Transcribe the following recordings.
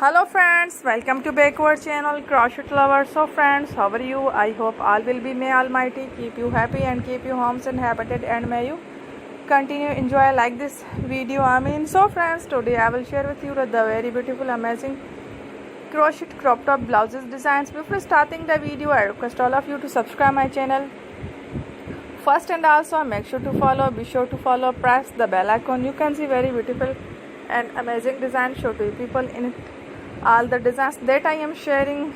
Hello friends, welcome to backward channel Crochet lovers. So friends, how are you? I hope all will be, may almighty keep you happy and keep you homes inhabited, and may you continue enjoy like this video. So friends, today I will share with you the very beautiful amazing crochet crop top blouses designs. Before starting the video, I request all of you to subscribe my channel first, and also make sure to follow, be sure to follow, press the bell icon. You can see very beautiful and amazing design show to you people in it. All the designs that I am sharing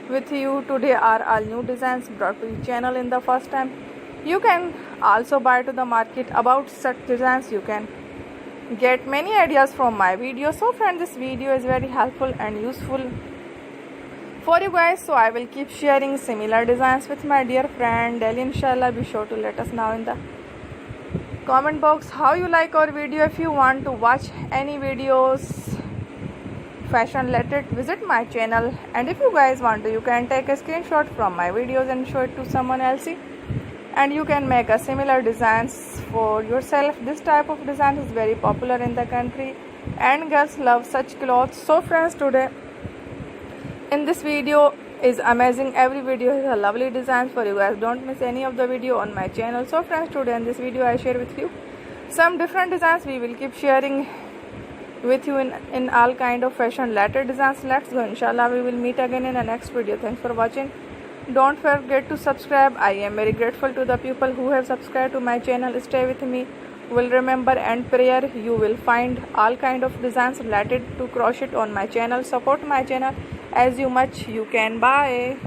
with you today are all new designs brought to the channel in the first time. You can also buy to the market about such designs. You can get many ideas from my video. So friends, this video is very helpful and useful for you guys. So I will keep sharing similar designs with my dear friend daily, inshallah. Be sure to let us know in the comment box how you like our video. If you want to watch any videos fashion related, visit my channel, and if you guys want to, you can take a screenshot from my videos and show it to someone else, and you can make a similar designs for yourself. This type of design is very popular in the country and girls love such clothes. So friends, today in this video is amazing. Every video is a lovely design for you guys. Don't miss any of the video on my channel. So friends, today in this video I share with you some different designs. We will keep sharing with you in all kind of fashion related designs. Let's go, inshallah. We will meet again in the next video. Thanks for watching. Don't forget to subscribe. I am very grateful to the people who have subscribed to my channel. Stay with me. Will remember and prayer. You will find all kind of designs related to crochet on my channel. Support my channel as you much you can. Bye.